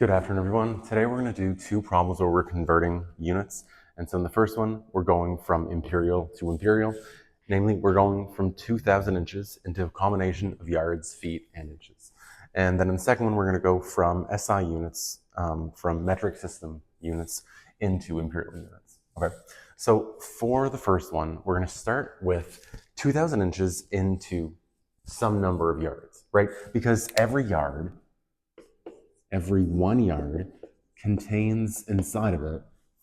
Good afternoon, everyone. Today we're going to do two problems where we're converting units. And so in the first one, we're going from imperial to imperial. Namely, we're going from 2,000 inches into a combination of yards, feet, and inches. And then in the second one, we're going to go from SI units, from metric system units into imperial units. Okay. So for the first one, we're going to start with 2,000 inches into some number of yards, right? Because every 1 yard contains inside of it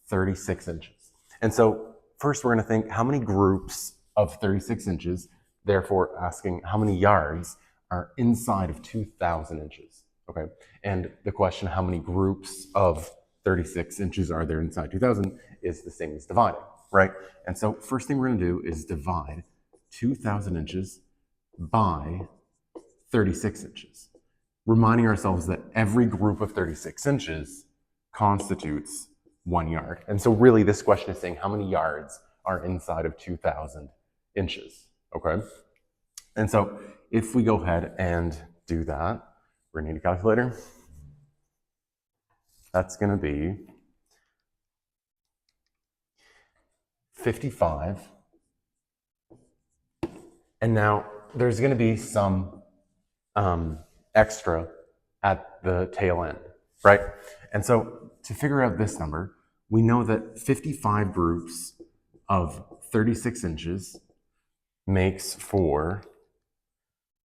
36 inches. And so first we're going to think how many groups of 36 inches, therefore asking how many yards are inside of 2,000 inches, okay? And the question, how many groups of 36 inches are there inside 2,000 is the same as dividing, right? And so first thing we're going to do is divide 2,000 inches by 36 inches. Reminding ourselves that every group of 36 inches constitutes 1 yard. And so really this question is saying how many yards are inside of 2,000 inches, okay? And so if we go ahead and do that, we're gonna need a calculator. That's gonna be 55. And now there's gonna be some extra at the tail end, right? And so to figure out this number, we know that 55 groups of 36 inches makes for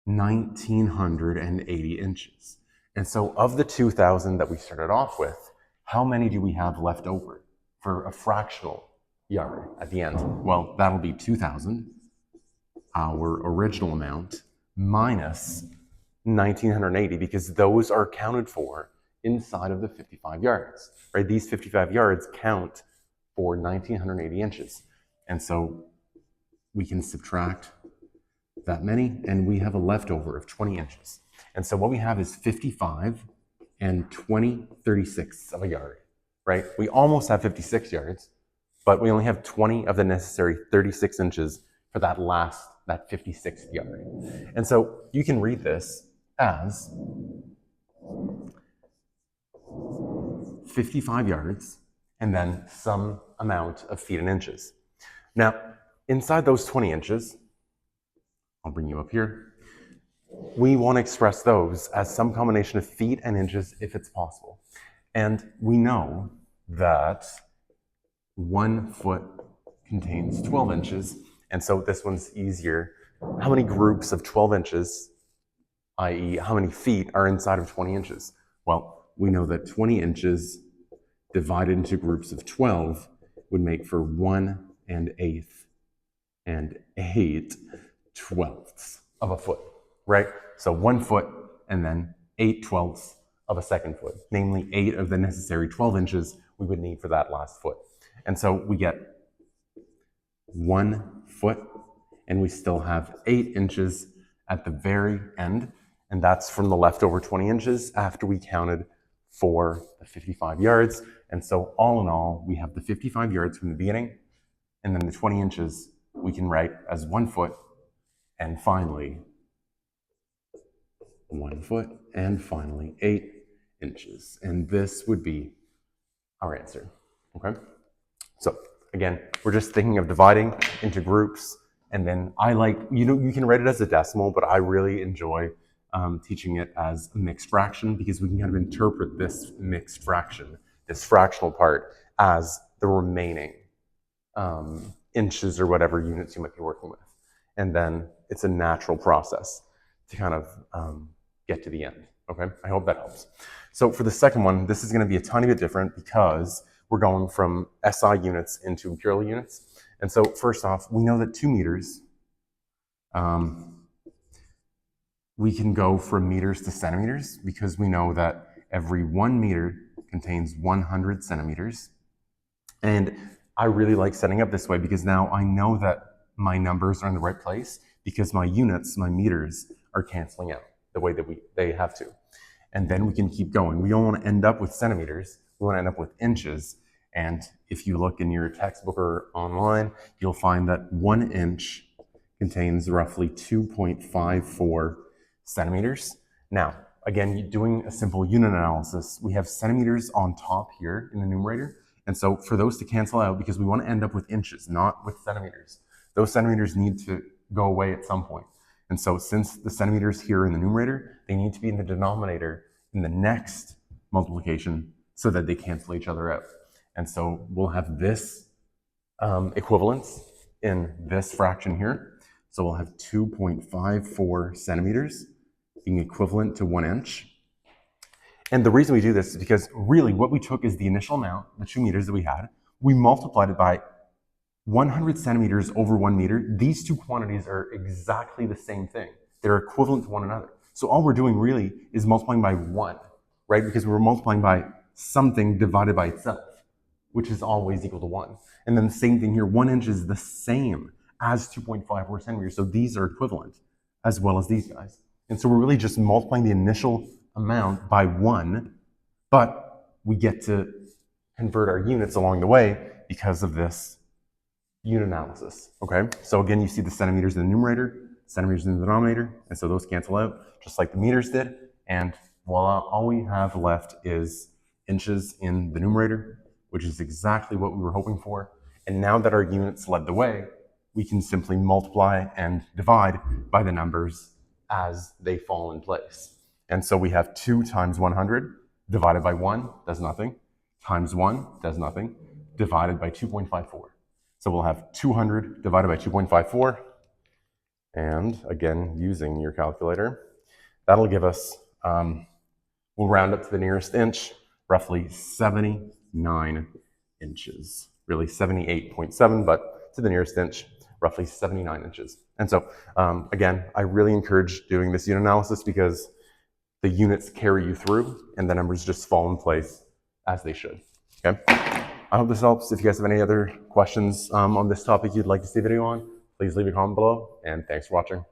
1,980 inches. And so of the 2,000 that we started off with, how many do we have left over for a fractional yard at the end? Well, that'll be 2,000, our original amount, minus 1,980, because those are accounted for inside of the 55 yards, right? These 55 yards count for 1,980 inches. And so we can subtract that many, and we have a leftover of 20 inches. And so what we have is 55 and 36ths of a yard, right? We almost have 56 yards, but we only have 20 of the necessary 36 inches for that 56th yard. And so you can read this as 55 yards and then some amount of feet and inches. Now, inside those 20 inches, I'll bring you up here, we want to express those as some combination of feet and inches if it's possible. And we know that 1 foot contains 12 inches, and so this one's easier. How many groups of 12 inches, i.e. how many feet are inside of 20 inches? Well, we know that 20 inches divided into groups of 12 would make for 1 1/8 and 8/12 of a foot, right? So 1 foot and then 8/12 of a second foot, namely 8 of the necessary 12 inches we would need for that last foot. And so we get 1 foot, and we still have 8 inches at the very end, and that's from the leftover 20 inches after we counted for the 55 yards. And so all in all, we have the 55 yards from the beginning, and then the 20 inches we can write as 1 foot, and finally 1 foot, and finally 8 inches. And this would be our answer, okay? So again, we're just thinking of dividing into groups, and then I like, you can write it as a decimal, but I really enjoy teaching it as a mixed fraction, because we can kind of interpret this mixed fraction, this fractional part, as the remaining inches or whatever units you might be working with. And then it's a natural process to kind of get to the end, okay? I hope that helps. So for the second one, this is gonna be a tiny bit different because we're going from SI units into imperial units. And so first off, we know that 2 meters, we can go from meters to centimeters, because we know that every 1 meter contains 100 centimeters. And I really like setting up this way because now I know that my numbers are in the right place, because my units, my meters, are canceling out the way that they have to. And then we can keep going. We don't want to end up with centimeters, we want to end up with inches. And if you look in your textbook or online, you'll find that 1 inch contains roughly 2.54 centimeters. Now, again, doing a simple unit analysis, we have centimeters on top here in the numerator. And so for those to cancel out, because we want to end up with inches, not with centimeters, those centimeters need to go away at some point. And so since the centimeters here in the numerator, they need to be in the denominator in the next multiplication so that they cancel each other out. And so we'll have this equivalence in this fraction here. So we'll have 2.54 centimeters being equivalent to 1 inch. And the reason we do this is because really what we took is the initial amount, the 2 meters that we had, we multiplied it by 100 centimeters over 1 meter. These two quantities are exactly the same thing. They're equivalent to one another. So all we're doing really is multiplying by 1, right? Because we're multiplying by something divided by itself, which is always equal to 1. And then the same thing here, 1 inch is the same as 2.54 centimeters. So these are equivalent as well as these guys. And so we're really just multiplying the initial amount by 1, but we get to convert our units along the way because of this unit analysis, okay? So again, you see the centimeters in the numerator, centimeters in the denominator, and so those cancel out just like the meters did, and voila, all we have left is inches in the numerator, which is exactly what we were hoping for. And now that our units led the way, we can simply multiply and divide by the numbers as they fall in place. And so we have 2 times 100 divided by 1 does nothing, times 1 does nothing, divided by 2.54. So we'll have 200 divided by 2.54, and again, using your calculator, that'll give us, we'll round up to the nearest inch, roughly 79 inches. Really 78.7, but to the nearest inch, roughly 79 inches. And so, again, I really encourage doing this unit analysis because the units carry you through and the numbers just fall in place as they should, okay? I hope this helps. If you guys have any other questions on this topic you'd like to see a video on, please leave a comment below, and thanks for watching.